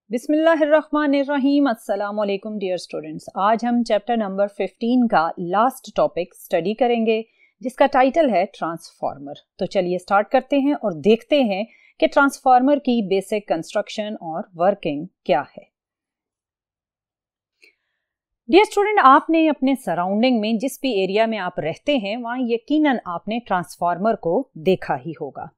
बिस्मिल्लाहिर्रहमानिर्रहीम। अस्सलाम वालेकुम डियर स्टूडेंट्स। आज हम चैप्टर नंबर 15 का लास्ट टॉपिक स्टडी करेंगे जिसका टाइटल है ट्रांसफार्मर। तो चलिए स्टार्ट करते हैं और देखते हैं कि ट्रांसफार्मर की बेसिक कंस्ट्रक्शन और वर्किंग क्या है। डियर स्टूडेंट, आपने अपने सराउंडिंग में जिस भी एरिया में आप रहते हैं वहाँ यकीनन आपने ट्रांसफार्मर को देखा ही होगा।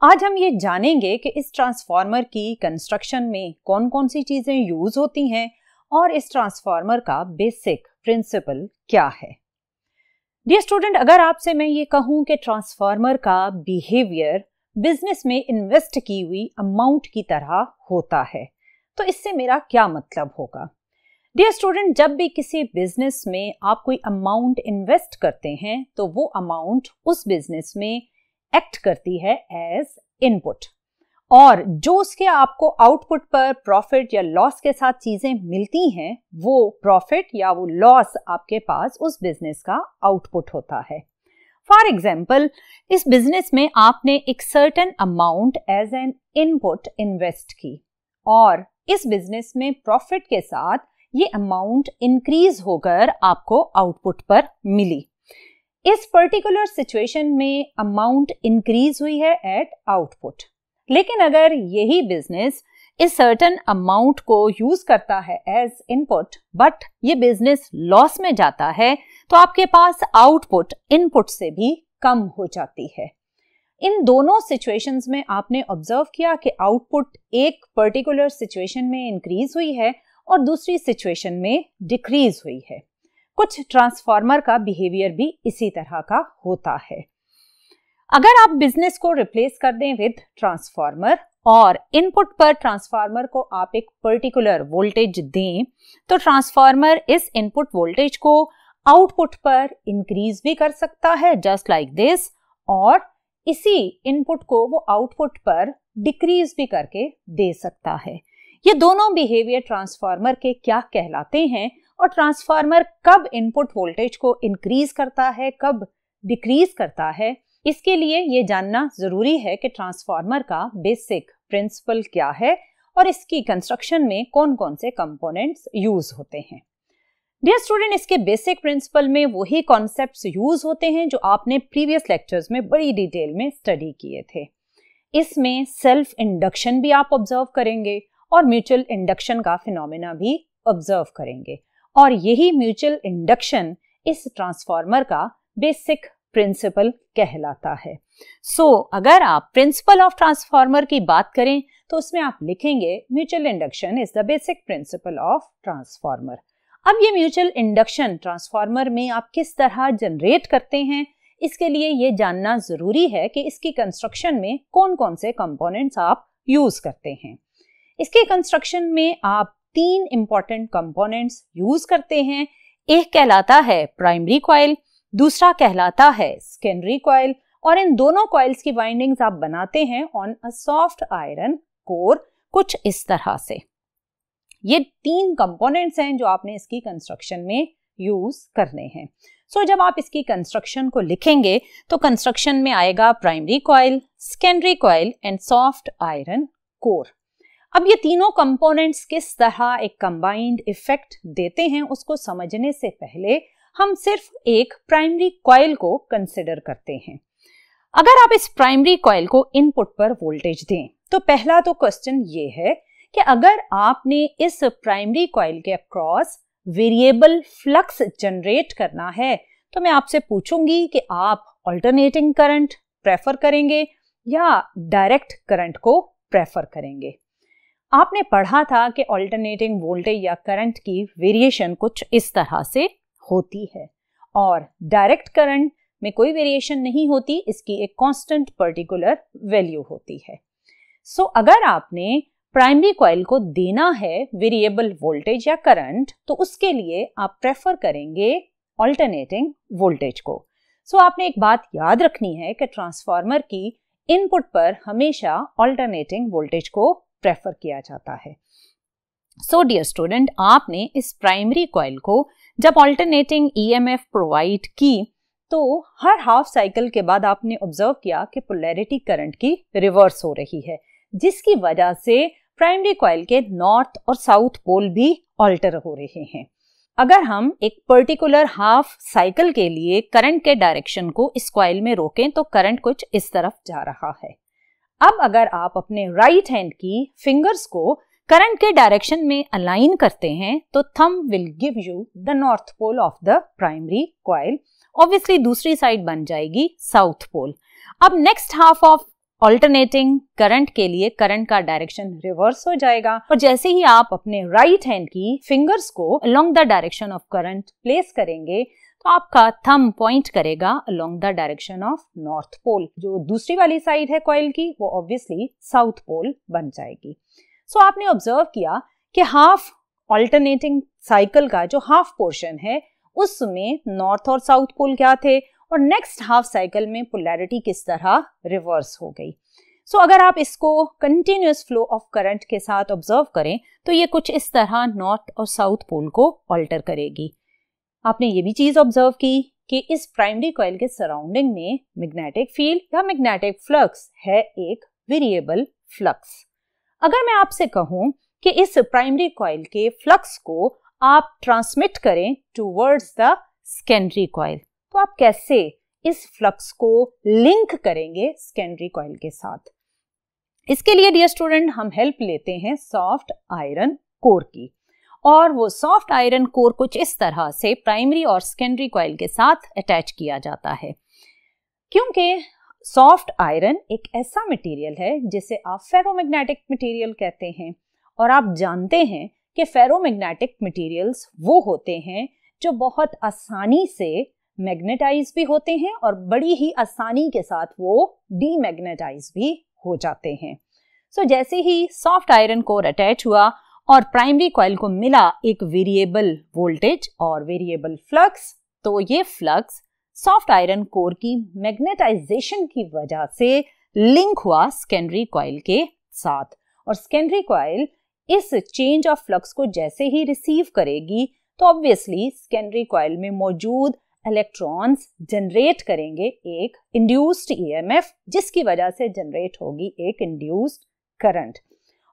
आज हम ये जानेंगे कि इस ट्रांसफार्मर की कंस्ट्रक्शन में कौन कौन सी चीजें यूज होती हैं और इस ट्रांसफार्मर का बेसिक प्रिंसिपल क्या है। डियर स्टूडेंट, अगर आपसे मैं ये कहूं कि ट्रांसफार्मर का बिहेवियर बिजनेस में इन्वेस्ट की हुई अमाउंट की तरह होता है तो इससे मेरा क्या मतलब होगा। डियर स्टूडेंट, जब भी किसी बिजनेस में आप कोई अमाउंट इन्वेस्ट करते हैं तो वो अमाउंट उस बिजनेस में एक्ट करती है एज इनपुट, और जो उसके आपको आउटपुट पर प्रॉफिट या लॉस के साथ चीजें मिलती हैं वो प्रॉफिट या वो लॉस आपके पास उस बिजनेस का आउटपुट होता है। फॉर एग्जाम्पल, इस बिजनेस में आपने एक certain amount as an input invest की और इस बिजनेस में प्रॉफिट के साथ ये अमाउंट इंक्रीज होकर आपको आउटपुट पर मिली। इस पर्टिकुलर सिचुएशन में अमाउंट इंक्रीज हुई है एट आउटपुट, लेकिन अगर यही बिजनेस इस सर्टेन अमाउंट को यूज करता है एज इनपुट बट ये बिजनेस लॉस में जाता है तो आपके पास आउटपुट इनपुट से भी कम हो जाती है। इन दोनों सिचुएशंस में आपने ऑब्जर्व किया कि आउटपुट एक पर्टिकुलर सिचुएशन में इंक्रीज हुई है और दूसरी सिचुएशन में डिक्रीज हुई है। कुछ ट्रांसफार्मर का बिहेवियर भी इसी तरह का होता है। अगर आप बिजनेस को रिप्लेस कर दें विद ट्रांसफार्मर और इनपुट पर ट्रांसफार्मर को आप एक पर्टिकुलर वोल्टेज दें तो ट्रांसफार्मर इस इनपुट वोल्टेज को आउटपुट पर इंक्रीज भी कर सकता है जस्ट लाइक दिस, और इसी इनपुट को वो आउटपुट पर डिक्रीज भी करके दे सकता है। ये दोनों बिहेवियर ट्रांसफार्मर के क्या कहलाते हैं और ट्रांसफार्मर कब इनपुट वोल्टेज को इंक्रीज करता है कब डिक्रीज करता है, इसके लिए ये जानना जरूरी है कि ट्रांसफार्मर का बेसिक प्रिंसिपल क्या है और इसकी कंस्ट्रक्शन में कौन कौन से कंपोनेंट्स यूज होते हैं। डियर स्टूडेंट, इसके बेसिक प्रिंसिपल में वही कॉन्सेप्ट्स यूज होते हैं जो आपने प्रीवियस लेक्चर्स में बड़ी डिटेल में स्टडी किए थे। इसमें सेल्फ इंडक्शन भी आप ऑब्जर्व करेंगे और म्यूचुअल इंडक्शन का फिनोमेना भी ऑब्जर्व करेंगे, और यही म्यूचुअल इंडक्शन इस ट्रांसफार्मर का बेसिक प्रिंसिपल कहलाता है। अगर आप प्रिंसिपल ऑफ ट्रांसफार्मर की बात करें तो उसमें आप लिखेंगे mutual induction is the basic principle of transformer. अब ये म्यूचुअल इंडक्शन ट्रांसफार्मर में आप किस तरह जनरेट करते हैं, इसके लिए ये जानना जरूरी है कि इसकी कंस्ट्रक्शन में कौन कौन से कंपोनेंट्स आप यूज करते हैं। इसके कंस्ट्रक्शन में आप 3 इंपॉर्टेंट कंपोनेंट्स यूज करते हैं। एक कहलाता है प्राइमरी कॉइल, दूसरा कहलाता है सेकेंडरी कॉइल, और इन दोनों कॉइल्स की वाइंडिंग्स आप बनाते हैं on a soft iron core, कुछ इस तरह से। ये 3 कंपोनेंट्स हैं जो आपने इसकी कंस्ट्रक्शन में यूज करने हैं। जब आप इसकी कंस्ट्रक्शन को लिखेंगे तो कंस्ट्रक्शन में आएगा primary coil, secondary coil and soft iron core. अब ये तीनों कंपोनेंट्स किस तरह एक कंबाइंड इफेक्ट देते हैं उसको समझने से पहले हम सिर्फ एक प्राइमरी कॉइल को कंसिडर करते हैं। अगर आप इस प्राइमरी कॉइल को इनपुट पर वोल्टेज दें तो पहला तो क्वेश्चन ये है कि अगर आपने इस प्राइमरी कॉइल के अक्रॉस वेरिएबल फ्लक्स जनरेट करना है तो मैं आपसे पूछूंगी कि आप अल्टरनेटिंग करंट प्रेफर करेंगे या डायरेक्ट करंट को प्रेफर करेंगे। आपने पढ़ा था कि अल्टरनेटिंग वोल्टेज या करंट की वेरिएशन कुछ इस तरह से होती है और डायरेक्ट करंट में कोई वेरिएशन नहीं होती, इसकी एक कांस्टेंट पर्टिकुलर वैल्यू होती है। अगर आपने प्राइमरी कॉइल को देना है वेरिएबल वोल्टेज या करंट तो उसके लिए आप प्रेफर करेंगे अल्टरनेटिंग वोल्टेज को। आपने एक बात याद रखनी है कि ट्रांसफार्मर की इनपुट पर हमेशा अल्टरनेटिंग वोल्टेज को प्रेफर किया जाता है। डियर स्टूडेंट, आपने इस प्राइमरी कॉइल को जब अल्टरनेटिंग ईएमएफ प्रोवाइड की तो हर हाफ साइकिल के बाद आपने ऑब्जर्व किया कि पोलैरिटी करंट की रिवर्स हो रही है, जिसकी वजह से प्राइमरी कॉइल के नॉर्थ और साउथ पोल भी ऑल्टर हो रहे हैं। अगर हम एक पर्टिकुलर हाफ साइकिल के लिए करंट के डायरेक्शन को इस कॉइल में रोकें तो करंट कुछ इस तरफ जा रहा है। अब अगर आप अपने राइट हैंड की फिंगर्स को करंट के डायरेक्शन में अलाइन करते हैं तो thumb will give you the north pole of the primary coil. Obviously दूसरी साइड बन जाएगी साउथ पोल। अब next half of alternating current के लिए करंट का डायरेक्शन रिवर्स हो जाएगा और जैसे ही आप अपने राइट हैंड की फिंगर्स को along the direction of current place करेंगे तो आपका थंब पॉइंट करेगा along the direction of north pole. जो दूसरी वाली साइड है कॉइल की वो ऑब्वियसली साउथ पोल बन जाएगी। सो आपने ऑब्जर्व किया कि हाफ ऑल्टरनेटिंग साइकिल का जो हाफ पोर्शन है उसमें नॉर्थ और साउथ पोल क्या थे और नेक्स्ट हाफ साइकिल में पोलैरिटी किस तरह रिवर्स हो गई। सो अगर आप इसको कंटिन्यूअस फ्लो ऑफ करंट के साथ ऑब्जर्व करें तो ये कुछ इस तरह नॉर्थ और साउथ पोल को ऑल्टर करेगी। आपने ये भी चीज ऑब्जर्व की कि इस प्राइमरी कॉइल के सराउंडिंग में मैग्नेटिक फील्ड या मैग्नेटिक फ्लक्स है एक वेरिएबल फ्लक्स। अगर मैं आपसे कहूं कि इस प्राइमरी कॉइल के फ्लक्स को आप ट्रांसमिट करें टुवर्ड्स द सेकेंडरी कॉइल तो आप कैसे इस फ्लक्स को लिंक करेंगे सेकेंडरी कॉइल के साथ? इसके लिए डियर स्टूडेंट हम हेल्प लेते हैं सॉफ्ट आयरन कोर की और वो सॉफ्ट आयरन कोर कुछ इस तरह से प्राइमरी और सेकेंडरी कॉइल के साथ अटैच किया जाता है। क्योंकि सॉफ्ट आयरन एक ऐसा मटेरियल है जिसे आप फेरोमैग्नेटिक मटेरियल कहते हैं और आप जानते हैं कि फेरोमैग्नेटिक मटेरियल्स वो होते हैं जो बहुत आसानी से मैग्नेटाइज भी होते हैं और बड़ी ही आसानी के साथ वो डीमैग्नेटाइज भी हो जाते हैं। सो जैसे ही सॉफ्ट आयरन कोर अटैच हुआ और प्राइमरी कॉइल को मिला एक वेरिएबल वोल्टेज और वेरिएबल फ्लक्स तो ये फ्लक्स सॉफ्ट आयरन कोर की मैग्नेटाइजेशन की वजह से लिंक हुआ सेकेंडरी कॉइल के साथ और सेकेंडरी कॉइल इस चेंज ऑफ फ्लक्स को जैसे ही रिसीव करेगी तो ऑब्वियसली सेकेंडरी कॉइल में मौजूद इलेक्ट्रॉन्स जनरेट करेंगे एक इंड्यूस्ड ईएमएफ जिसकी वजह से जनरेट होगी एक इंड्यूस्ड करंट।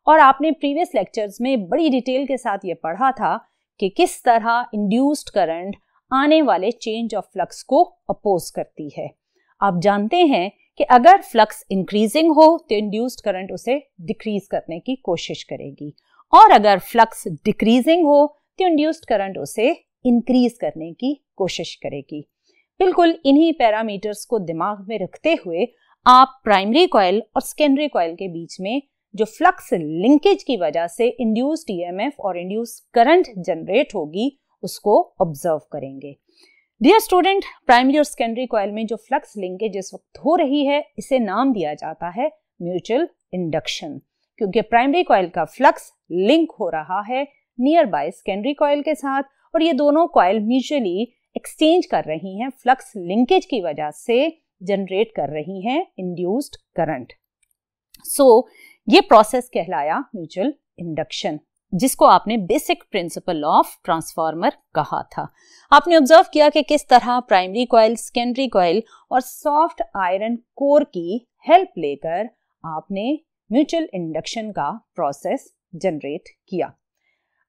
और आपने प्रीवियस लेक्चर्स में बड़ी डिटेल के साथ ये पढ़ा था कि किस तरह इंड्यूस्ड करंट आने वाले चेंज ऑफ फ्लक्स को अपोज करती है। आप जानते हैं कि अगर फ्लक्स इंक्रीजिंग हो तो इंड्यूस्ड करंट उसे डिक्रीज करने की कोशिश करेगी और अगर फ्लक्स डिक्रीजिंग हो तो इंड्यूस्ड करंट उसे इंक्रीज करने की कोशिश करेगी। बिल्कुल इन्हीं पैरामीटर्स को दिमाग में रखते हुए आप प्राइमरी कॉइल और सेकेंडरी कॉइल के बीच में जो फ्लक्स लिंकेज की वजह से इंड्यूस्ड ईएमएफ और इंड्यूस्ड करंट जनरेट होगी उसको ऑब्जर्व करेंगे। डियर स्टूडेंट, प्राइमरी और सेकेंडरी कॉइल में जो फ्लक्स लिंकेज इस वक्त हो रही है इसे नाम दिया जाता है म्यूचुअल इंडक्शन, क्योंकि प्राइमरी कॉइल का फ्लक्स लिंक हो रहा है नियर बाय सेकेंडरी कॉइल के साथ और ये दोनों कॉइल म्यूचुअली एक्सचेंज कर रही हैं फ्लक्स लिंकेज की वजह से जनरेट कर रही हैं इंड्यूस्ड करंट। सो ये प्रोसेस कहलाया म्यूचुअल इंडक्शन जिसको आपने बेसिक प्रिंसिपल ऑफ ट्रांसफार्मर कहा था। आपने ऑब्जर्व किया कि किस तरह प्राइमरी कॉइल, सेकेंडरी कॉइल और सॉफ्ट आयरन कोर की हेल्प लेकर आपने म्यूचुअल इंडक्शन का प्रोसेस जनरेट किया।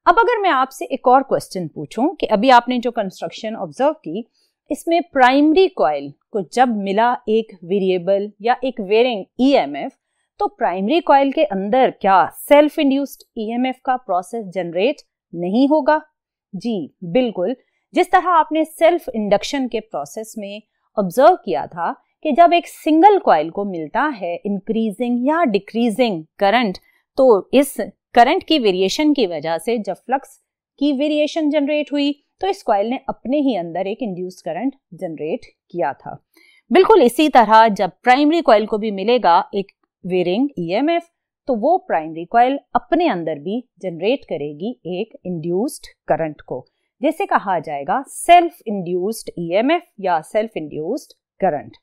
अब अगर मैं आपसे एक और क्वेश्चन पूछूं कि अभी आपने जो कंस्ट्रक्शन ऑब्जर्व की इसमें प्राइमरी कॉइल को जब मिला एक वेरिएबल या एक वेरिंग ईएमएफ तो प्राइमरी कॉइल के अंदर क्या सेल्फ इंड्यूस्ड ईएमएफ का प्रोसेस जनरेट नहीं होगा? जी बिल्कुल। जिस तरह आपने सेल्फ इंडक्शन के प्रोसेस में ऑब्जर्व किया था कि जब एक सिंगल कॉइल को मिलता है इंक्रीजिंग या डिक्रीजिंग करंट तो इस करंट की वेरिएशन की वजह से जब फ्लक्स की वेरिएशन जनरेट हुई तो इस कॉइल ने अपने ही अंदर एक इंड्यूस्ड करंट जनरेट किया था। बिल्कुल इसी तरह जब प्राइमरी कॉइल को भी मिलेगा एक वेरिंग ईएमएफ तो वो प्राइमरी कॉइल अपने अंदर भी जनरेट करेगी एक इंड्यूस्ड करंट को, जिसे कहा जाएगा सेल्फ इंड्यूस्ड ईएमएफ या सेल्फ इंड्यूस्ड करंट।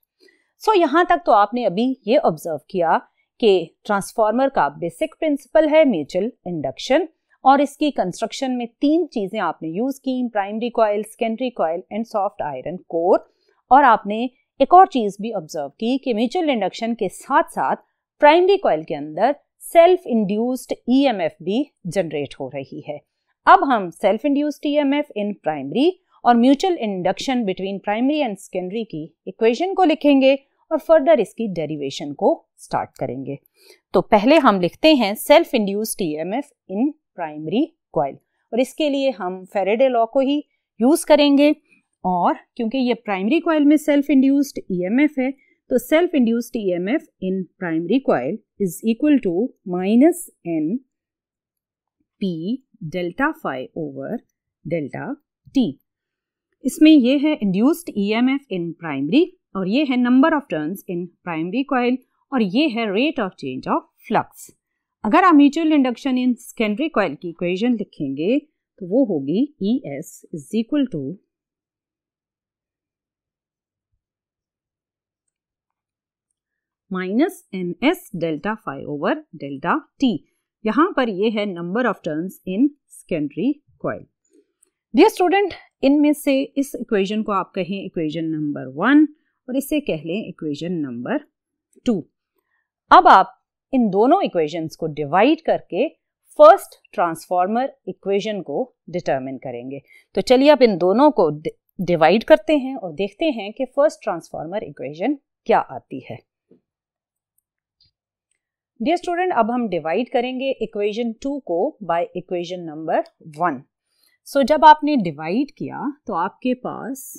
सो यहां तक तो आपने अभी ये ऑब्जर्व किया कि ट्रांसफार्मर का बेसिक प्रिंसिपल है म्यूचुअल इंडक्शन और इसकी कंस्ट्रक्शन में तीन चीजें आपने यूज की, primary coil, secondary coil and soft iron core. और आपने एक और चीज भी ऑब्जर्व की कि म्यूचुअल इंडक्शन के साथ साथ प्राइमरी कॉइल के अंदर सेल्फ इंड्यूस्ड ईएमएफ भी जनरेट हो रही है। अब हम self induced EMF in primary और mutual induction between primary and secondary की इक्वेशन को लिखेंगे और फर्दर इसकी डेरिवेशन को स्टार्ट करेंगे। तो पहले हम लिखते हैं self induced EMF in primary coil, और इसके लिए हम फैराडे लॉ को ही यूज करेंगे। और क्योंकि ये प्राइमरी कॉइल में सेल्फ इंड्यूस्ड ईएमएफ है, तो self induced EMF in primary coil is equal to minus N P delta phi over delta T. इसमें ये है इंड्यूस्ड ईएमएफ इन प्राइमरी, और ये है number of turns in primary coil, और ये है rate of change of flux. अगर आप mutual induction in secondary coil की इक्वेशन लिखेंगे तो वो होगी ES is equal to minus NS delta phi over delta T। यहां पर ये है number of turns in secondary coil. Dear student, इनमें से इस इक्वेशन को आप कहें इक्वेशन नंबर 1 और इसे कह लें इक्वेशन नंबर 2। अब आप इन दोनों इक्वेशंस को डिवाइड करके फर्स्ट ट्रांसफॉर्मर इक्वेशन को डिटरमिन करेंगे। तो चलिए अब इन दोनों को डिवाइड करते हैं और देखते हैं कि फर्स्ट ट्रांसफॉर्मर इक्वेशन क्या आती है। डियर स्टूडेंट, अब हम डिवाइड करेंगे इक्वेशन 2 को बाय इक्वेशन नंबर 1। सो जब आपने डिवाइड किया तो आपके पास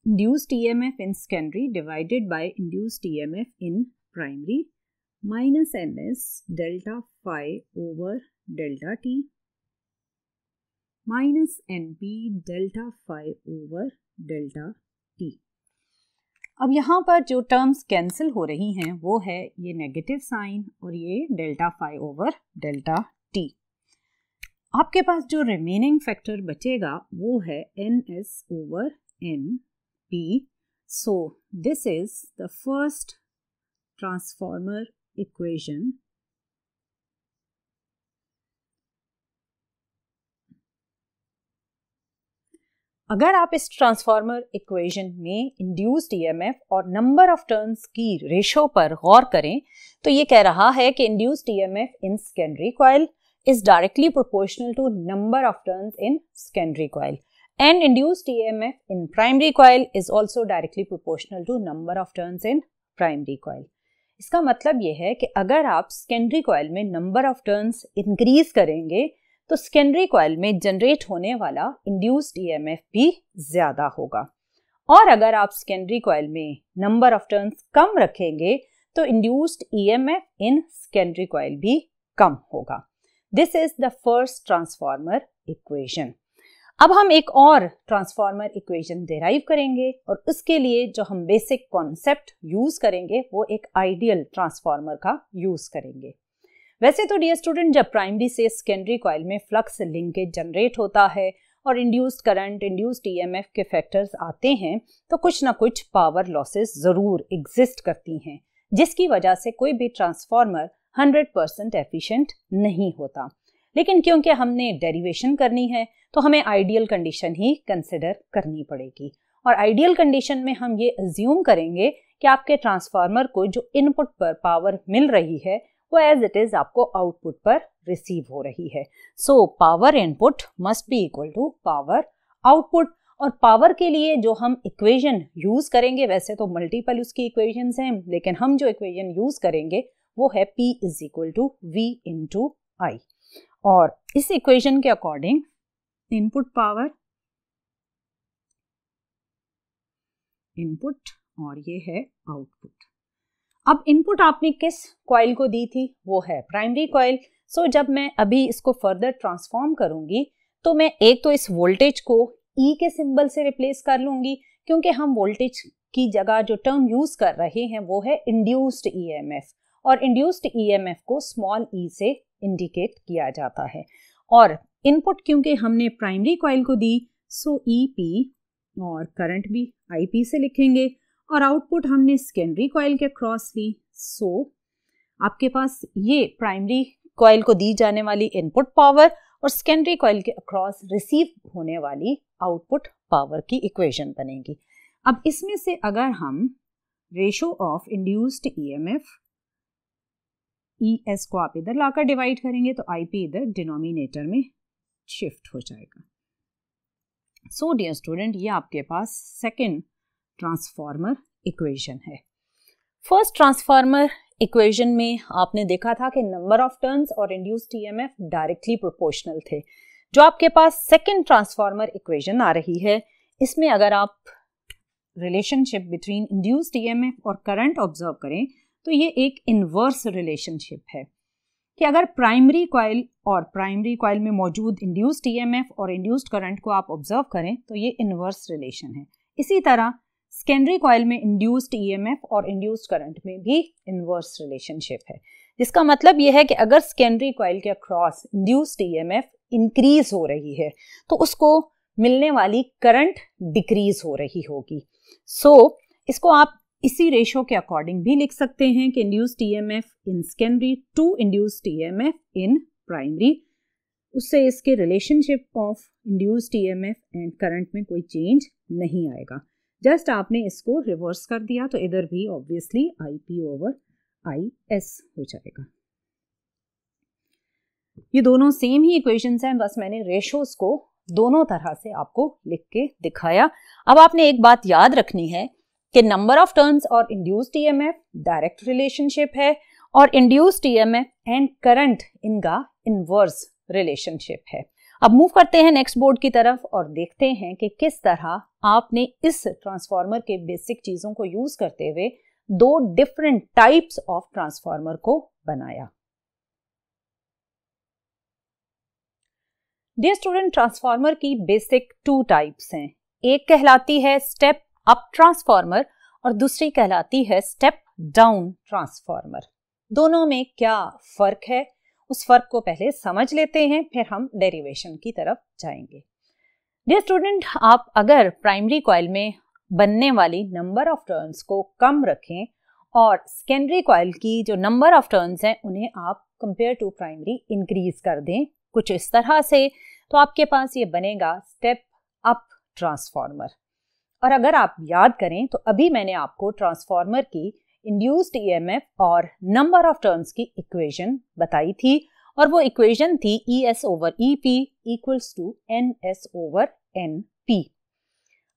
induced EMF in secondary divided by induced EMF in primary minus NS delta phi over delta T minus NP delta phi over delta T। अब यहाँ पर जो टर्म्स कैंसिल हो रही हैं वो है ये नेगेटिव साइन और ये delta phi over delta T. आपके पास जो रिमेनिंग फैक्टर बचेगा वो है NS over NP। So this is the first transformer equation अगर आप इस ट्रांसफॉर्मर इक्वेशन में इंड्यूस्ड ईएमएफ और नंबर ऑफ टर्न्स की रेशो पर गौर करें तो ये कह रहा है कि induced EMF in secondary coil is directly proportional to number of turns in secondary coil and induced EMF in primary coil is also directly proportional to number of turns in primary coil। इसका मतलब ये है कि अगर आप secondary coil में number of turns increase करेंगे तो सेकेंडरी कॉइल में जनरेट होने वाला इंड्यूस्ड ईएमएफ भी ज्यादा होगा, और अगर आप सेकेंडरी कॉइल में नंबर ऑफ टर्न्स कम रखेंगे तो induced EMF in secondary coil भी कम होगा। This is the first transformer equation. अब हम एक और ट्रांसफॉर्मर इक्वेशन डिराइव करेंगे और उसके लिए जो हम बेसिक कॉन्सेप्ट यूज करेंगे वो एक आइडियल ट्रांसफॉर्मर का यूज करेंगे। वैसे तो डियर स्टूडेंट, जब प्राइमरी से सेकेंडरी कॉइल में फ्लक्स लिंकेज जनरेट होता है और इंड्यूस्ड करंट, इंड्यूस्ड ईएमएफ के फैक्टर्स आते हैं तो कुछ ना कुछ पावर लॉसेस जरूर एग्जिस्ट करती हैं, जिसकी वजह से कोई भी ट्रांसफॉर्मर 100% एफिशिएंट नहीं होता। लेकिन क्योंकि हमने डेरिवेशन करनी है तो हमें आइडियल कंडीशन ही कंसिडर करनी पड़ेगी, और आइडियल कंडीशन में हम ये अज्यूम करेंगे कि आपके ट्रांसफार्मर को जो इनपुट पर पावर मिल रही है वो एज इट इज आपको आउटपुट पर रिसीव हो रही है। So power input must be equal to power output, और पावर के लिए जो हम इक्वेशन यूज करेंगे, वैसे तो मल्टीपल उसकी इक्वेशंस हैं, लेकिन हम जो इक्वेशन यूज करेंगे वो है P is equal to V into I, और इस इक्वेशन के अकॉर्डिंग इनपुट पावर, इनपुट, और ये है आउटपुट। अब इनपुट आपने किस कॉइल को दी थी? वो है प्राइमरी कॉइल। सो जब मैं अभी इसको फर्दर ट्रांसफॉर्म करूंगी तो मैं एक तो इस वोल्टेज को E के सिंबल से रिप्लेस कर लूंगी, क्योंकि हम वोल्टेज की जगह जो टर्म यूज कर रहे हैं वो है इंड्यूस्ड ईएमएफ, और इंड्यूस्ड ईएमएफ को स्मॉल ई से इंडिकेट किया जाता है। और इनपुट क्योंकि हमने प्राइमरी कॉइल को दी सो ईपी, और करंट भी आईपी से लिखेंगे, और आउटपुट हमने सेकेंडरी कॉइल के क्रॉस ली। सो आपके पास ये प्राइमरी कॉइल को दी जाने वाली इनपुट पावर और सेकेंडरी कॉइल के अक्रॉस रिसीव होने वाली आउटपुट पावर की इक्वेशन बनेगी। अब इसमें से अगर हम ratio of induced EMF ES को आप इधर लाकर डिवाइड करेंगे तो IP इधर डिनोमिनेटर में शिफ्ट हो जाएगा। सो डियर स्टूडेंट, ये आपके पास सेकेंड ट्रांसफॉर्मर इक्वेशन है। फर्स्ट ट्रांसफॉर्मर इक्वेशन में आपने देखा था कि नंबर ऑफ टर्न्स और इंड्यूस्ड EMF डायरेक्टली प्रोपोर्शनल थे। जो आपके पास सेकेंड ट्रांसफॉर्मर इक्वेशन आ रही है, इसमें अगर आप रिलेशनशिप बिटवीन इंड्यूस्ड EMF और करंट ऑब्जर्व करें तो ये एक इनवर्स रिलेशनशिप है कि अगर प्राइमरी कॉइल में मौजूद इंड्यूस्ड EMF और इंड्यूस्ड करंट को आप ऑब्जर्व करें तो ये इनवर्स रिलेशन है। इसी तरह सेकेंडरी कॉइल में इंड्यूस्ड EMF और इंड्यूस्ड करंट में भी इनवर्स रिलेशनशिप है, जिसका मतलब ये है कि अगर सेकेंडरी कॉइल के अक्रॉस इंड्यूस्ड EMF इंक्रीज हो रही है तो उसको मिलने वाली करंट डिक्रीज हो रही होगी। सो इसको आप इसी रेशो के अकॉर्डिंग भी लिख सकते हैं कि induced EMF in secondary to induced EMF in primary. उससे इसके relationship of induced EMF and current में कोई चेंज नहीं आएगा। जस्ट आपने इसको रिवर्स कर दिया तो इधर भी ऑब्वियसली IP ओवर IS हो जाएगा। ये दोनों सेम ही इक्वेशंस हैं, बस मैंने रेशोज को दोनों तरह से आपको लिख के दिखाया। अब आपने एक बात याद रखनी है कि नंबर ऑफ टर्न्स और इंड्यूस्ड EMF डायरेक्ट रिलेशनशिप है और इंड्यूस्ड EMF एंड करंट इनका इनवर्स रिलेशनशिप है। अब मूव करते हैं नेक्स्ट बोर्ड की तरफ और देखते हैं कि किस तरह आपने इस ट्रांसफार्मर के बेसिक चीजों को यूज करते हुए दो डिफरेंट टाइप्स ऑफ ट्रांसफार्मर को बनाया। डियर स्टूडेंट, ट्रांसफार्मर की बेसिक टू टाइप्स हैं। एक कहलाती है स्टेप अप ट्रांसफार्मर और दूसरी कहलाती है स्टेप डाउन ट्रांसफार्मर। दोनों में क्या फर्क है, उस फर्क को पहले समझ लेते हैं, फिर हम डेरिवेशन की तरफ जाएंगे। डियर स्टूडेंट, आप अगर प्राइमरी कॉइल में बनने वाली नंबर ऑफ टर्न्स को कम रखें और सेकेंडरी कॉइल की जो नंबर ऑफ टर्न्स हैं उन्हें आप कंपेयर टू प्राइमरी इंक्रीज कर दें कुछ इस तरह से, तो आपके पास ये बनेगा स्टेप अप ट्रांसफार्मर। और अगर आप याद करें तो अभी मैंने आपको ट्रांसफार्मर की इंड्यूस्ड EMF और नंबर ऑफ टर्न्स की इक्वेशन बताई थी और वो इक्वेशन थी ES over EP equals to NS over NP।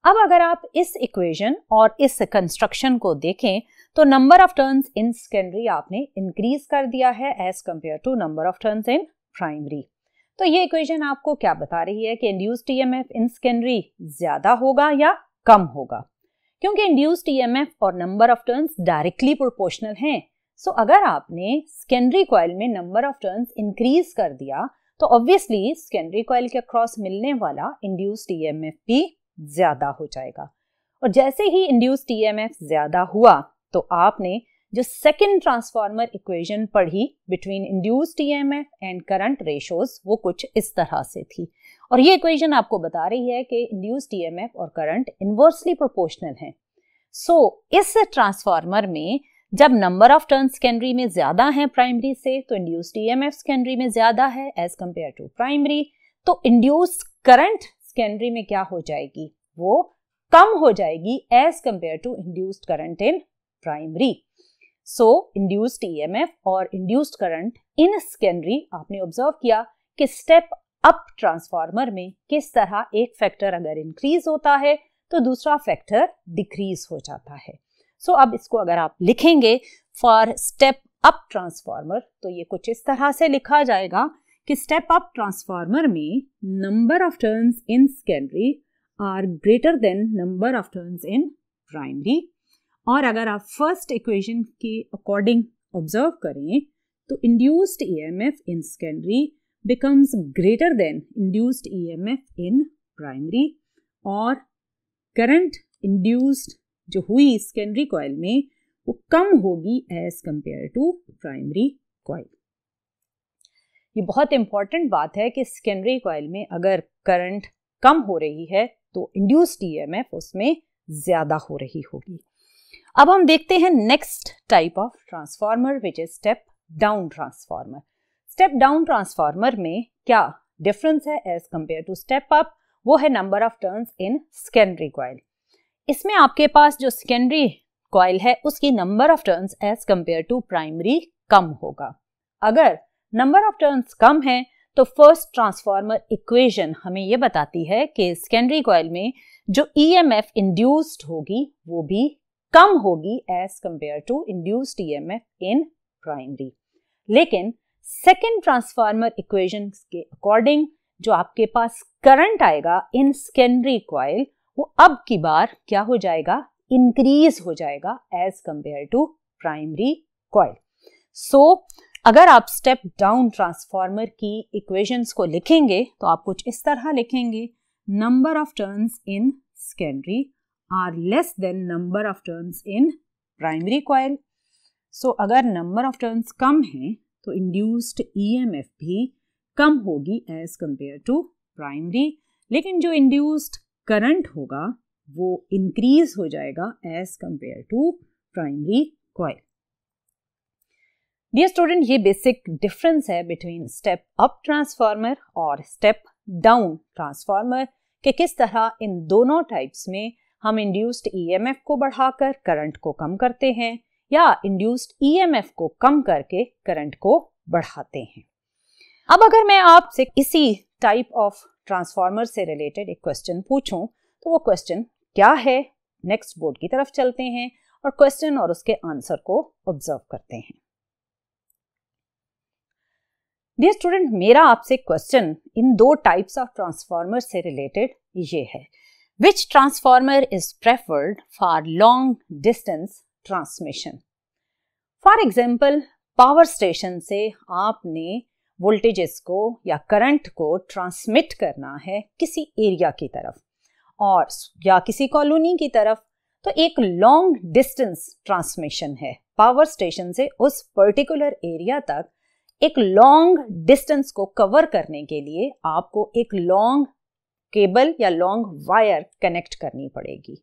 अब अगर आप इस इक्वेशन और इस कंस्ट्रक्शन को देखें तो number of turns in secondary आपने इंक्रीज कर दिया है as compare to number of turns in primary. तो ये इक्वेशन आपको क्या बता रही है कि इंड्यूस्ड EMF इन सेकेंडरी ज्यादा होगा या कम होगा, क्योंकि इंड्यूस्ड EMF और number of turns directly proportional हैं। सो अगर आपने सेकेंडरी कॉइल में नंबर ऑफ टर्न्स इंक्रीज कर दिया तो ऑब्वियसली सेकेंडरी कॉइल के अक्रॉस मिलने वाला इंड्यूस्ड EMF भी ज्यादा हो जाएगा। और जैसे ही इंड्यूस्ड EMF ज्यादा हुआ तो आपने जो सेकेंड ट्रांसफार्मर इक्वेशन पढ़ी between induced EMF and current ratios, वो कुछ इस तरह से थी। और ये इक्वेशन आपको बता रही है कि इंड्यूस्ड EMF और करंट इनवर्सली प्रोपोर्शनल हैं। सो इस ट्रांसफार्मर में जब नंबर ऑफ टर्न्स सेकेंडरी में ज्यादा है प्राइमरी से तो इंड्यूस्ड EMF सेकेंडरी में ज्यादा है एज कंपेयर टू प्राइमरी, तो इंड्यूस्ड करंट सेकेंडरी में क्या हो जाएगी, वो कम हो जाएगी as compare to induced current in primary. So induced EMF और इंड्यूस्ड करंट इन सेकेंडरी आपने ऑब्जर्व किया कि स्टेप अप ट्रांसफार्मर में किस तरह एक फैक्टर अगर इंक्रीज होता है तो दूसरा फैक्टर डिक्रीज हो जाता है। सो अब इसको अगर आप लिखेंगे फॉर स्टेप अप ट्रांसफार्मर तो ये कुछ इस तरह से लिखा जाएगा कि स्टेप अप ट्रांसफार्मर में number of turns in secondary are greater than number of turns in primary. और अगर आप फर्स्ट इक्वेशन के अकॉर्डिंग ऑब्जर्व करें तो induced EMF in secondary becomes greater than induced EMF in primary और current induced जो हुई सेकेंडरी कॉइल में वो कम होगी as compare to primary coil. ये बहुत इंपॉर्टेंट बात है कि सेकेंडरी कॉइल में अगर करंट कम हो रही है तो इंड्यूस्ड EMF उसमें ज्यादा हो रही होगी। अब हम देखते हैं next type of transformer which is step down transformer. Step down transformer में क्या डिफरेंस है as compare to step up, वो है number of turns in secondary coil. इसमें आपके पास जो सेकेंडरी कॉइल है उसकी number of turns as compare to primary कम होगा। अगर नंबर ऑफ टर्न्स कम है तो फर्स्ट ट्रांसफार्मर इक्वेशन हमें ये बताती है कि सेकेंडरी कॉइल में जो ईएमएफ इंड्यूस्ड होगी वो भी कम होगी as compare to induced EMF in primary. लेकिन सेकेंड ट्रांसफार्मर इक्वेशन के अकॉर्डिंग जो आपके पास करंट आएगा इन सेकेंडरी कॉइल वो अब की बार क्या हो जाएगा, इंक्रीज हो जाएगा as compare to primary coil. So अगर आप स्टेप डाउन ट्रांसफार्मर की इक्वेशंस को लिखेंगे तो आप कुछ इस तरह लिखेंगे, number of turns in secondary are less than number of turns in primary coil. So अगर नंबर ऑफ टर्न्स कम है तो इंड्यूस्ड ईएमएफ भी कम होगी एज कंपेयर टू प्राइमरी, लेकिन जो इंड्यूस्ड करंट होगा वो इंक्रीज हो जाएगा as compare to primary coil. Dear student, ये बेसिक डिफरेंस है बिटवीन स्टेप अप ट्रांसफार्मर और स्टेप डाउन ट्रांसफार्मर कि किस तरह इन दोनों टाइप्स में हम इंड्यूस्ड ईएमएफ को बढ़ाकर करंट को कम करते हैं या इंड्यूस्ड ईएमएफ को कम करके करंट को बढ़ाते हैं। अब अगर मैं आपसे इसी टाइप ऑफ ट्रांसफार्मर से रिलेटेड एक क्वेश्चन पूछूं तो वो क्वेश्चन क्या है, नेक्स्ट बोर्ड की तरफ चलते हैं और क्वेश्चन और उसके आंसर को ऑब्जर्व करते हैं। डियर स्टूडेंट, मेरा आपसे क्वेश्चन इन दो टाइप्स ऑफ ट्रांसफार्मर से रिलेटेड ये है, which transformer is preferred for long distance transmission. For example, power station से आपने वोल्टेजेस को या करंट को ट्रांसमिट करना है किसी एरिया की तरफ और या किसी कॉलोनी की तरफ, तो एक लॉन्ग डिस्टेंस ट्रांसमिशन है। पावर स्टेशन से उस पर्टिकुलर एरिया तक एक लॉन्ग डिस्टेंस को कवर करने के लिए आपको एक लॉन्ग केबल या लॉन्ग वायर कनेक्ट करनी पड़ेगी।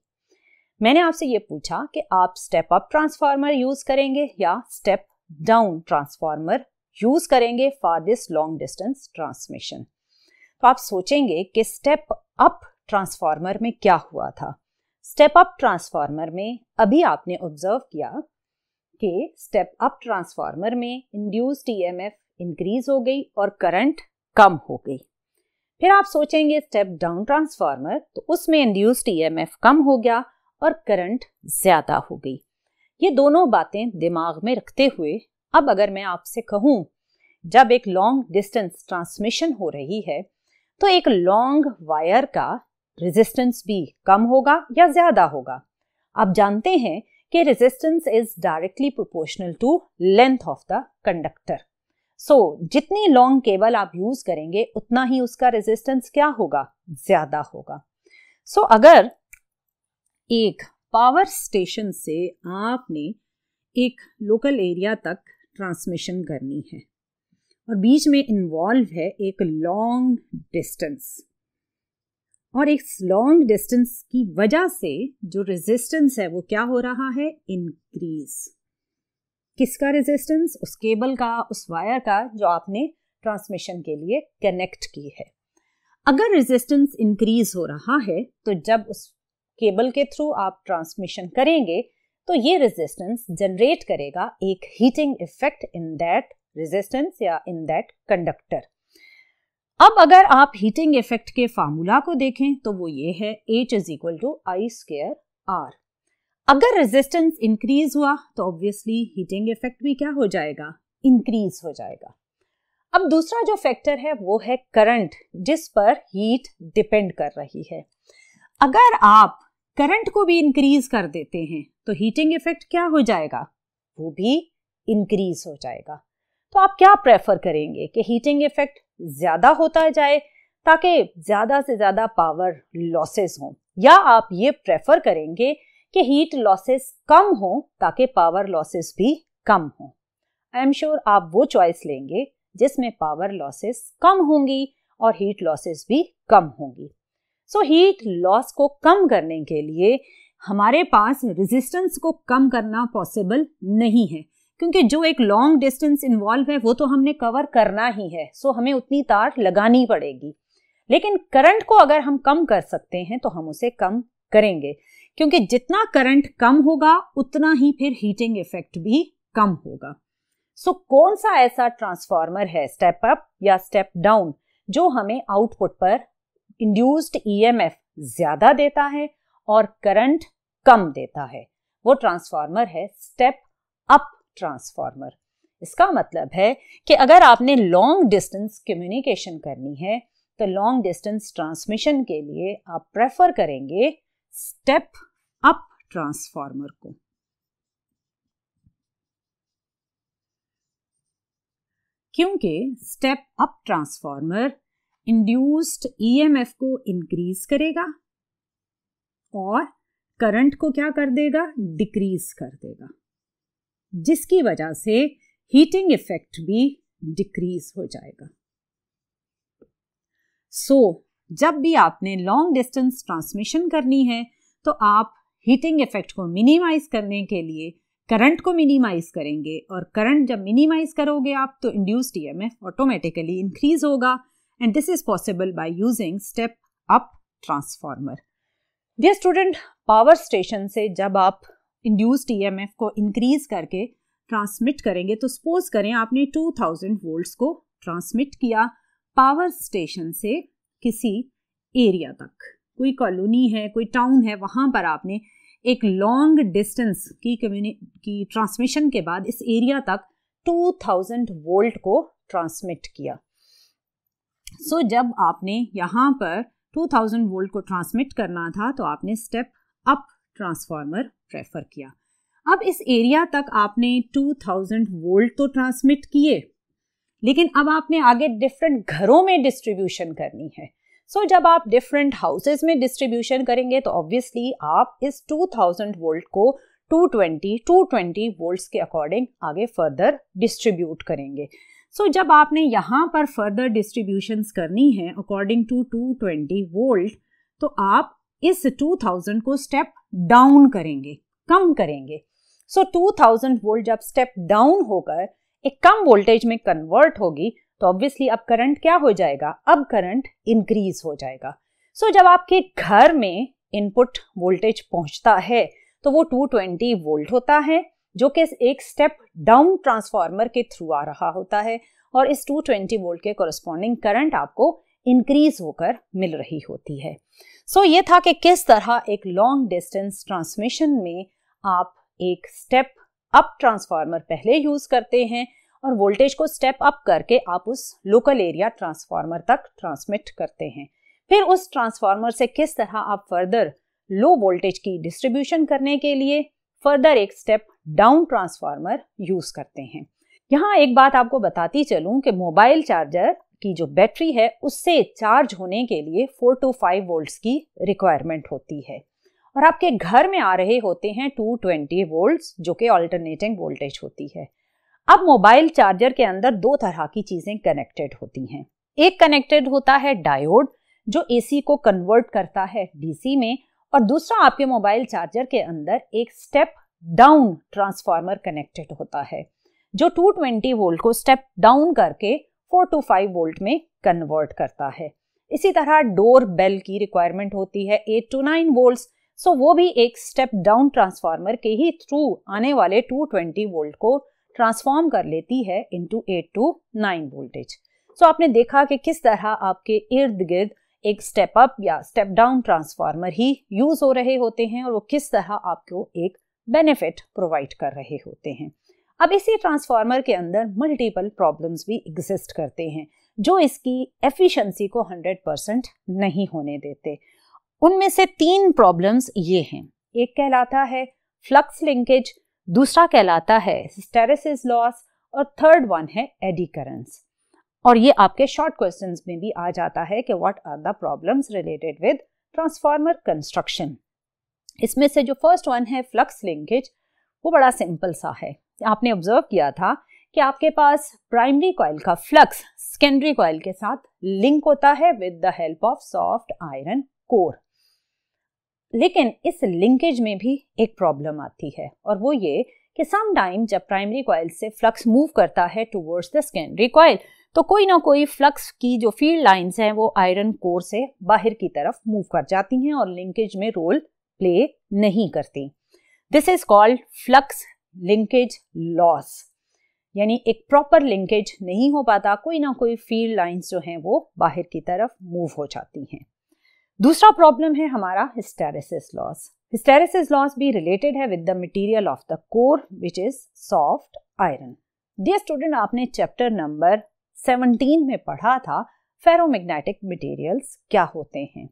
मैंने आपसे ये पूछा कि आप स्टेप अप ट्रांसफार्मर यूज करेंगे या स्टेप डाउन ट्रांसफार्मर यूज करेंगे for this long distance transmission. तो आप सोचेंगे कि स्टेप अप ट्रांसफार्मर में क्या हुआ था। स्टेप अप ट्रांसफार्मर में अभी आपने ऑब्जर्व किया कि स्टेप अप ट्रांसफार्मर में इंड्यूस्ड ईएमएफ इंक्रीज हो गई और करंट कम हो गई। फिर आप सोचेंगे स्टेप डाउन ट्रांसफार्मर, तो उसमें इंड्यूस्ड ईएमएफ कम हो गया और करंट ज्यादा हो गई। ये दोनों बातें दिमाग में रखते हुए अब अगर मैं आपसे कहूं, जब एक लॉन्ग डिस्टेंस ट्रांसमिशन हो रही है तो एक लॉन्ग वायर का रेजिस्टेंस भी कम होगा या ज्यादा होगा। आप जानते हैं कि resistance is directly proportional to length of the conductor. So जितनी लॉन्ग केबल आप यूज करेंगे उतना ही उसका रेजिस्टेंस क्या होगा, ज्यादा होगा। सो अगर एक पावर स्टेशन से आपने एक लोकल एरिया तक ट्रांसमिशन करनी है और बीच में इन्वॉल्व है एक लॉन्ग डिस्टेंस, और इस लॉन्ग डिस्टेंस की वजह से जो रेजिस्टेंस है वो क्या हो रहा है, इंक्रीज। किसका रेजिस्टेंस, उस केबल का, उस वायर का जो आपने ट्रांसमिशन के लिए कनेक्ट की है। अगर रेजिस्टेंस इंक्रीज हो रहा है तो जब उस केबल के थ्रू आप ट्रांसमिशन करेंगे तो ये रेजिस्टेंस जनरेट करेगा एक heating effect in that resistance या इन दैट कंडक्टर। अब अगर आप हीटिंग इफेक्ट के फार्मूला को देखें तो वो ये है H = I²R। अगर रेजिस्टेंस इंक्रीज हुआ तो ऑब्वियसली हीटिंग इफेक्ट भी क्या हो जाएगा, इंक्रीज हो जाएगा। अब दूसरा जो फैक्टर है वो है करंट, जिस पर हीट डिपेंड कर रही है। अगर आप करंट को भी इंक्रीज कर देते हैं तो हीटिंग इफेक्ट क्या हो जाएगा, वो भी इंक्रीज हो जाएगा। तो आप क्या प्रेफर करेंगे कि हीटिंग इफेक्ट ज्यादा होता जाए ताकि ज्यादा से ज्यादा पावर लॉसेस हों, या आप ये प्रेफर करेंगे कि हीट लॉसेस कम हो ताकि पावर लॉसेस भी कम हो। आई एम श्योर आप वो चॉइस लेंगे जिसमें पावर लॉसेस कम होंगी और हीट लॉसेस भी कम होंगी। सो हीट लॉस को कम करने के लिए हमारे पास रेजिस्टेंस को कम करना पॉसिबल नहीं है, क्योंकि जो एक लॉन्ग डिस्टेंस इन्वॉल्व है वो तो हमने कवर करना ही है, सो हमें उतनी तार लगानी पड़ेगी। लेकिन करंट को अगर हम कम कर सकते हैं तो हम उसे कम करेंगे, क्योंकि जितना करंट कम होगा उतना ही फिर हीटिंग इफेक्ट भी कम होगा। सो कौन सा ऐसा ट्रांसफार्मर है, स्टेप अप या स्टेप डाउन, जो हमें आउटपुट पर इंड्यूस्ड ईएमएफ ज्यादा देता है और करंट कम देता है? वो ट्रांसफार्मर है स्टेप अप ट्रांसफार्मर। इसका मतलब है कि अगर आपने लॉन्ग डिस्टेंस कम्युनिकेशन करनी है तो लॉन्ग डिस्टेंस ट्रांसमिशन के लिए आप प्रेफर करेंगे स्टेप अप ट्रांसफार्मर को। क्योंकि step up transformer induced EMF को इंक्रीज करेगा और करंट को क्या कर देगा, डिक्रीज कर देगा, जिसकी वजह से हीटिंग इफेक्ट भी डिक्रीज हो जाएगा। जब भी आपने लॉन्ग डिस्टेंस ट्रांसमिशन करनी है तो आप हीटिंग इफेक्ट को मिनिमाइज करने के लिए करंट को मिनिमाइज करेंगे, और करंट जब मिनिमाइज करोगे आप तो इंड्यूस्ड ईएमएफ ऑटोमेटिकली इंक्रीज होगा, and this is possible by using step up transformer. Dear student, power station से जब आप इंड्यूस्ड ईएमएफ को इंक्रीज करके ट्रांसमिट करेंगे, तो सपोज करें आपने 2000 वोल्ट्स को ट्रांसमिट किया पावर स्टेशन से किसी एरिया तक, कोई कॉलोनी है, कोई टाउन है, वहां पर आपने एक लॉन्ग डिस्टेंस की ट्रांसमिशन के बाद इस एरिया तक 2000 वोल्ट को ट्रांसमिट किया। जब आपने यहाँ पर 2000 वोल्ट को ट्रांसमिट करना था तो आपने स्टेप अप ट्रांसफार्मर प्रेफर किया। अब इस एरिया तक आपने 2000 वोल्ट तो ट्रांसमिट किए, लेकिन अब आपने आगे डिफरेंट घरों में डिस्ट्रीब्यूशन करनी है। जब आप डिफरेंट हाउसेस में डिस्ट्रीब्यूशन करेंगे तो ऑब्वियसली आप इस 2000 वोल्ट को 220 वोल्ट्स के अकॉर्डिंग आगे फर्दर डिस्ट्रीब्यूट करेंगे। जब आपने यहाँ पर फर्दर डिस्ट्रीब्यूशंस करनी है अकॉर्डिंग टू 220 वोल्ट, तो आप इस 2000 को स्टेप डाउन करेंगे, कम करेंगे। 2000 वोल्ट जब स्टेप डाउन होकर एक कम वोल्टेज में कन्वर्ट होगी तो ऑब्वियसली अब करंट क्या हो जाएगा, अब करंट इंक्रीज हो जाएगा। जब आपके घर में इनपुट वोल्टेज पहुंचता है तो वो 220 वोल्ट होता है, जो कि एक स्टेप डाउन ट्रांसफार्मर के थ्रू आ रहा होता है, और इस 220 वोल्ट के कॉरस्पॉन्डिंग करंट आपको इंक्रीज होकर मिल रही होती है। ये था कि किस तरह एक लॉन्ग डिस्टेंस ट्रांसमिशन में आप एक स्टेप अप ट्रांसफार्मर पहले यूज करते हैं और वोल्टेज को स्टेप अप करके आप उस लोकल एरिया ट्रांसफार्मर तक ट्रांसमिट करते हैं। फिर उस ट्रांसफार्मर से किस तरह आप फर्दर लो वोल्टेज की डिस्ट्रीब्यूशन करने के लिए फर्दर एक स्टेप डाउन ट्रांसफार्मर यूज करते हैं। यहाँ एक बात आपको बताती चलूं कि मोबाइल चार्जर की जो बैटरी है उससे चार्ज होने के लिए 4 to 5 वोल्ट्स की रिक्वायरमेंट होती है, और आपके घर में आ रहे होते हैं 220 वोल्ट्स, जो कि अल्टरनेटिंग वोल्टेज होती है। अब मोबाइल चार्जर के अंदर दो तरह की चीजें कनेक्टेड होती हैं। एक कनेक्टेड होता है डायोड, जो एसी को कन्वर्ट करता है डीसी में, और दूसरा आपके मोबाइल चार्जर के अंदर एक स्टेप डाउन ट्रांसफार्मर कनेक्टेड होता है, जो 220 वोल्ट को स्टेप डाउन करके 4 to 5 वोल्ट में कन्वर्ट करता है। इसी तरह डोर बेल की रिक्वायरमेंट होती है 8 to 9 वोल्ट्स, वो भी एक स्टेप डाउन ट्रांसफार्मर के ही थ्रू आने वाले 220 वोल्ट को ट्रांसफॉर्म कर लेती है इनटू 8 to 9 वोल्टेज। आपने देखा कि किस तरह आपके इर्द गिर्द एक स्टेप अप या स्टेप डाउन ट्रांसफार्मर ही यूज हो रहे होते हैं, और वो किस तरह आपको एक बेनिफिट प्रोवाइड कर रहे होते हैं। अब इसी ट्रांसफार्मर के अंदर मल्टीपल प्रॉब्लम्स भी एग्जिस्ट करते हैं, जो इसकी एफिशिएंसी को 100% नहीं होने देते। उनमें से 3 प्रॉब्लम्स ये हैं। एक कहलाता है फ्लक्स लिंकेज, दूसरा कहलाता है हिस्टेरेसिस लॉस, और थर्ड वन है एडी करंट्स। और ये आपके शॉर्ट क्वेश्चंस में भी आ जाता है कि what are the problems related with transformer construction. इसमें से जो फर्स्ट वन है फ्लक्स लिंकेज, वो बड़ा सिंपल सा है। आपने ऑब्जर्व किया था कि आपके पास प्राइमरी कॉइल का फ्लक्स सेकेंडरी कॉइल के साथ लिंक होता है with the help of soft iron core. लेकिन इस लिंकेज में भी एक प्रॉब्लम आती है, और वो ये कि सम टाइम जब प्राइमरी कॉइल से फ्लक्स मूव करता है टुवर्ड्स द सेकेंडरी कॉइल, तो कोई ना कोई फ्लक्स की जो फील्ड लाइंस हैं वो आयरन कोर से बाहर की तरफ मूव कर जाती हैं और लिंकेज में रोल प्ले नहीं करती। This is called flux linkage loss. यानी एक प्रॉपर लिंकेज नहीं हो पाता, कोई ना कोई फील्ड लाइंस जो हैं वो बाहर की तरफ मूव हो जाती हैं। दूसरा प्रॉब्लम है हमारा हिस्टेरेसिस लॉस। हिस्टेरेसिस लॉस भी रिलेटेड है with the material of the core which is soft iron. Dear student, आपने चैप्टर नंबर 17 में पढ़ा था फेरोमैग्नेटिक मटेरियल्स क्या होते हैं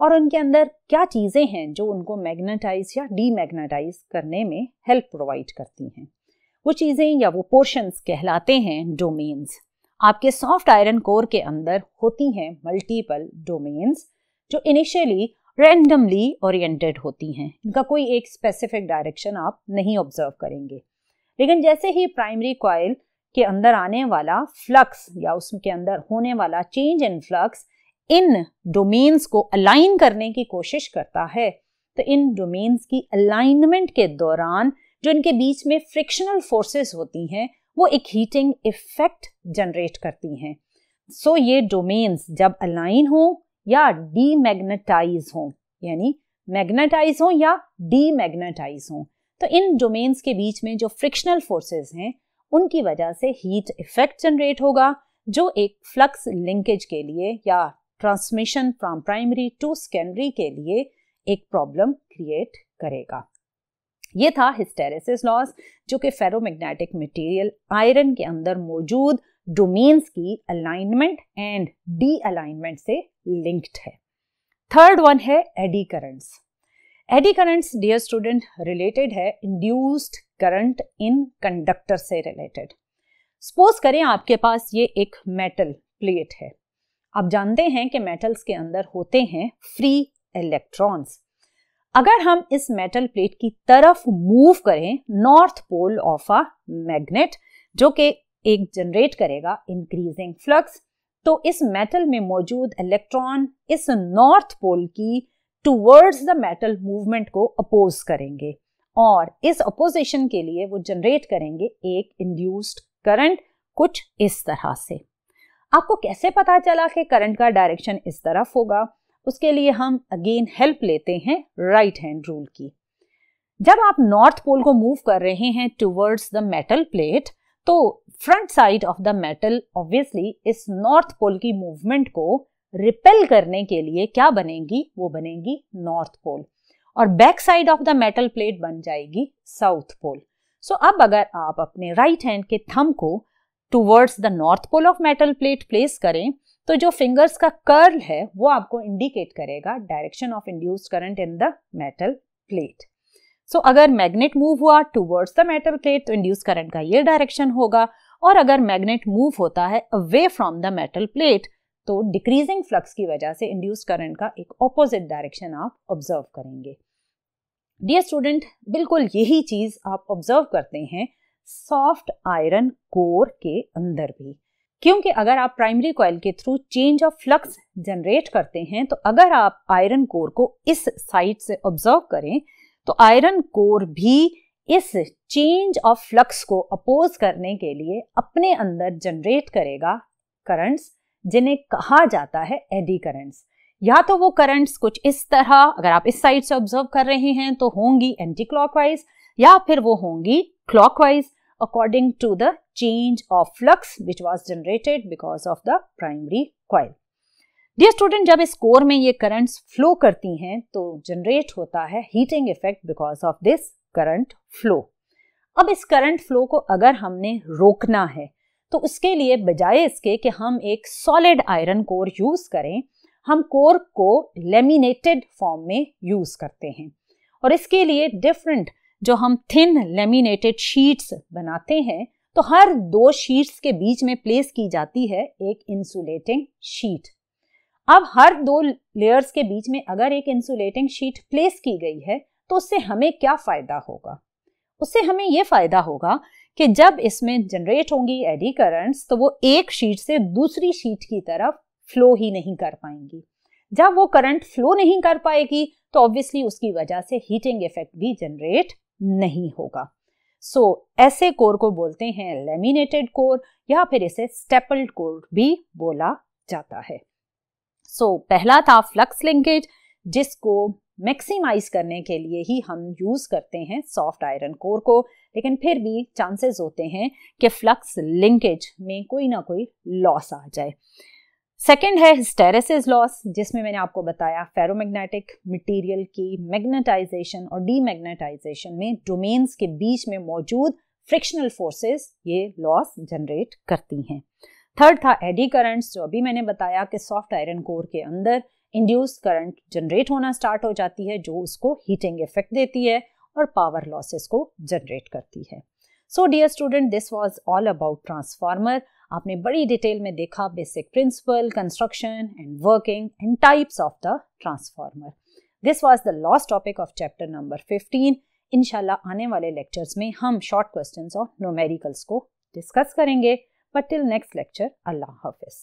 और उनके अंदर क्या चीजें हैं जो उनको मैग्नेटाइज या डीमैग्नेटाइज करने में हेल्प प्रोवाइड करती हैं। वो चीजें या वो पोर्शंस कहलाते हैं डोमेन्स। आपके सॉफ्ट आयरन कोर के अंदर होती हैं मल्टीपल डोमेन्स जो इनिशियली रैंडमली ओरिएंटेड होती हैं। इनका कोई एक स्पेसिफिक डायरेक्शन आप नहीं ऑब्जर्व करेंगे, लेकिन जैसे ही प्राइमरी कॉइल के अंदर आने वाला फ्लक्स या उसके अंदर होने वाला change in flux in domains को अलाइन करने की कोशिश करता है, तो इन डोमेन्स की अलाइनमेंट के दौरान जो इनके बीच में फ्रिक्शनल फोर्सेस होती हैं वो एक हीटिंग इफेक्ट जनरेट करती हैं। सो ये डोमेन्स जब अलाइन हो या डीमैग्नेटाइज हो, यानी मैग्नेटाइज हो या डीमैग्नेटाइज हो, तो इन डोमेन्स के बीच में जो फ्रिक्शनल फोर्सेस हैं उनकी वजह से हीट इफेक्ट जनरेट होगा जो एक फ्लक्स लिंकेज के लिए या transmission from primary to secondary के लिए एक प्रॉब्लम क्रिएट करेगा। ये था हिस्टेरेसिस लॉस जो कि फेरोमैग्नेटिक मटेरियल आयरन के अंदर मौजूद डोमेन्स की अलाइनमेंट एंड डी अलाइनमेंट से लिंक्ड है। थर्ड वन है eddy currents. Eddy currents dear student related है इंड्यूस्ड करंट इन कंडक्टर से रिलेटेड। सपोज करें आपके पास ये एक मेटल प्लेट है। आप जानते हैं कि मेटल्स के अंदर होते हैं फ्री इलेक्ट्रॉन्स। अगर हम इस मेटल प्लेट की तरफ मूव करें north pole of a magnet जो कि एक जनरेट करेगा इंक्रीजिंग फ्लक्स, तो इस मेटल में मौजूद इलेक्ट्रॉन इस नॉर्थ पोल की टुवर्ड्स द मेटल मूवमेंट को अपोज करेंगे और इस अपोजिशन के लिए वो जनरेट करेंगे एक इंड्यूस्ड करंट कुछ इस तरह से। आपको कैसे पता चला कि करंट का डायरेक्शन इस तरफ होगा? उसके लिए हम अगेन हेल्प लेते हैं राइट हैंड रूल की। जब आप नॉर्थ पोल को मूव कर रहे हैं टुवर्ड्स द मेटल प्लेट, तो front side of the metal obviously इस नॉर्थ पोल की मूवमेंट को रिपेल करने के लिए क्या बनेगी? वो बनेगी नॉर्थ पोल और back side of the metal plate बन जाएगी साउथ पोल। सो अब अगर आप अपने राइट हैंड के थंब को towards the north pole of metal plate place करें तो जो फिंगर्स का कर्ल है वो आपको इंडिकेट करेगा direction of induced current in the metal plate. So अगर मैग्नेट मूव हुआ टुवर्ड्स द मेटल प्लेट तो इंड्यूस्ड करंट का ये डायरेक्शन होगा, और अगर मैग्नेट मूव होता है away from the metal plate तो डिक्रीजिंग फ्लक्स की वजह से इंड्यूस्ड करंट का एक ऑपोजिट डायरेक्शन आप ऑब्जर्व करेंगे। डियर स्टूडेंट, बिल्कुल यही चीज आप ऑब्जर्व करते हैं सॉफ्ट आयरन कोर के अंदर भी, क्योंकि अगर आप प्राइमरी कॉइल के through change of flux generate करते हैं तो अगर आप आयरन कोर को इस साइड से ऑब्जर्व करें तो आयरन कोर भी इस चेंज ऑफ फ्लक्स को अपोज करने के लिए अपने अंदर जनरेट करेगा करंट्स जिन्हें कहा जाता है एडी करंट्स। या तो वो करंट्स कुछ इस तरह, अगर आप इस साइड से ऑब्जर्व कर रहे हैं तो होंगी एंटी क्लॉकवाइज, या फिर वो होंगी clockwise according to the change of flux which was generated because of the primary coil. Dear student, जब इस कोर में ये करंट्स फ्लो करती हैं तो जनरेट होता है heating effect because of this current flow. अब इस करंट फ्लो को अगर हमने रोकना है तो उसके लिए बजाय इसके कि हम एक सॉलिड आयरन कोर यूज करें, हम कोर को लेमिनेटेड फॉर्म में यूज करते हैं और इसके लिए डिफरेंट जो हम थिन लेमिनेटेड शीट्स बनाते हैं तो हर दो शीट्स के बीच में प्लेस की जाती है एक इंसुलेटिंग शीट। अब हर दो लेयर्स के बीच में अगर एक इंसुलेटिंग शीट प्लेस की गई है तो उससे हमें क्या फायदा होगा? उससे हमें यह फायदा होगा कि जब इसमें जनरेट होंगी एडी करंट्स तो वो एक शीट से दूसरी शीट की तरफ फ्लो ही नहीं कर पाएंगी। जब वो करंट फ्लो नहीं कर पाएगी तो ऑब्वियसली उसकी वजह से हीटिंग इफेक्ट भी जनरेट नहीं होगा। सो ऐसे कोर को बोलते हैं लेमिनेटेड कोर या फिर इसे स्टेपल्ड कोर भी बोला जाता है। सो पहला था फ्लक्स लिंकेज जिसको मैक्सिमाइज करने के लिए ही हम यूज करते हैं सॉफ्ट आयरन कोर को, लेकिन फिर भी चांसेस होते हैं कि फ्लक्स लिंकेज में कोई ना कोई लॉस आ जाए। सेकेंड है हिस्टेरेसिस लॉस, जिसमें मैंने आपको बताया फेरोमैग्नेटिक मटेरियल की मैग्नेटाइजेशन और डीमैग्नेटाइजेशन में डोमेन्स के बीच में मौजूद फ्रिक्शनल फोर्सेस ये लॉस जनरेट करती हैं। थर्ड था एडी करंट्स, जो अभी मैंने बताया कि सॉफ्ट आयरन कोर के अंदर इंड्यूस करंट जनरेट होना स्टार्ट हो जाती है, जो उसको हीटिंग इफेक्ट देती है और पावर लॉसेस को जनरेट करती है। So dear student, this was all about transformer. आपने बड़ी डिटेल में देखा basic principle, construction and working and types of the transformer. This was the last topic of chapter number 15। इंशाल्लाह आने वाले लेक्चर्स में हम शॉर्ट क्वेश्चंस और न्यूमेरिकल्स को डिस्कस करेंगे। बट टिल नेक्स्ट लेक्चर, अल्लाह हाफिज।